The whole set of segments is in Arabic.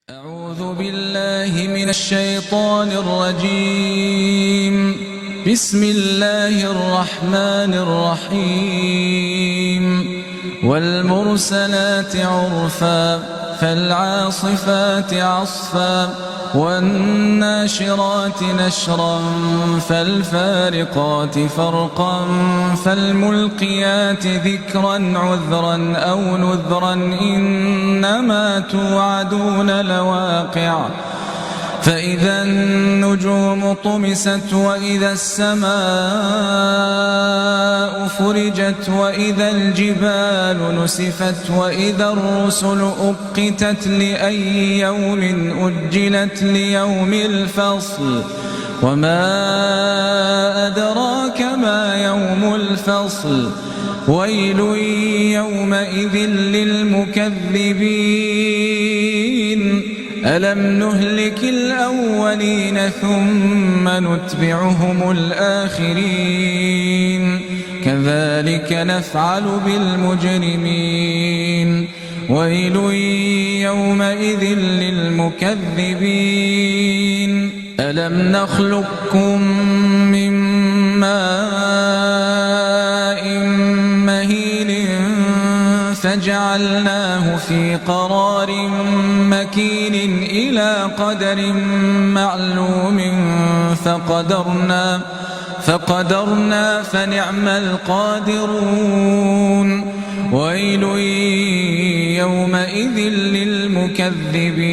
أعوذ بالله من الشيطان الرجيم. بسم الله الرحمن الرحيم. والمرسلات عرفا فالعاصفات عصفا والناشرات نشرا فالفارقات فرقا فالملقيات ذكرا عذرا أو نذرا إنما توعدون لواقع. فإذا النجوم طمست وإذا السماء فرجت وإذا الجبال نسفت وإذا الرسل أقتت لأي يوم أجلت ليوم الفصل وما أدراك ما يوم الفصل ويل يومئذ للمكذبين ألم نهلك الأولين ثم نتبعهم الآخرين كذلك نفعل بالمجرمين ويل يومئذ للمكذبين ألم نخلقكم من ماء مهين فجعلناه في قرار مكين إلى قدر معلوم فقدرنا فنعم القادرون ويل يومئذ للمكذبين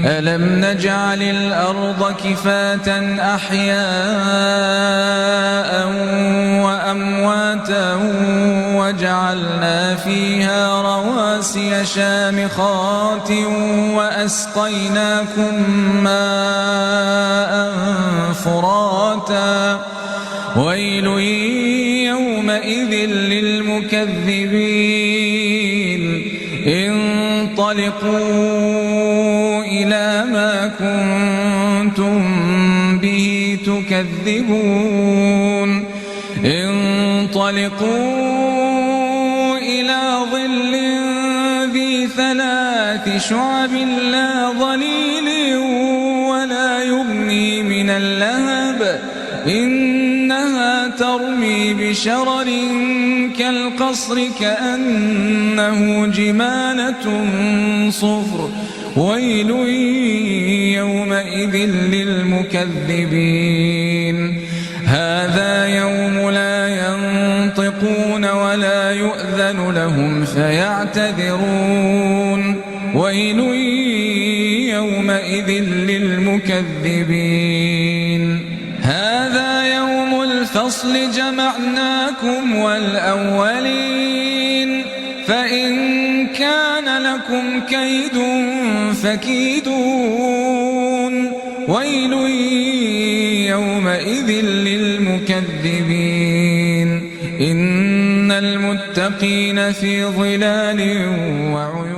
ألم نجعل الأرض كفاة أحياء وأمواتا وجعلنا فيها رواسي شامخات وأسقيناكم ماء فراتا ويل يومئذ للمكذبين انطلقوا إلى ما كنتم به تكذبون انطلقوا إلى ظل ذي ثلاث شعب لا ظليل ولا يغني من اللهب إنها ترمي بشرر كالقصر كأنه جمالة صفر ويل يومئذ للمكذبين هذا يوم لا ينطقون ولا يؤذن لهم فيعتذرون ويل يومئذ للمكذبين هذا يوم الفصل جمعناكم والأولين فإن كان لكم كيد فكيدون ويل يومئذ للمكذبين إن المتقين في ظلال وعيون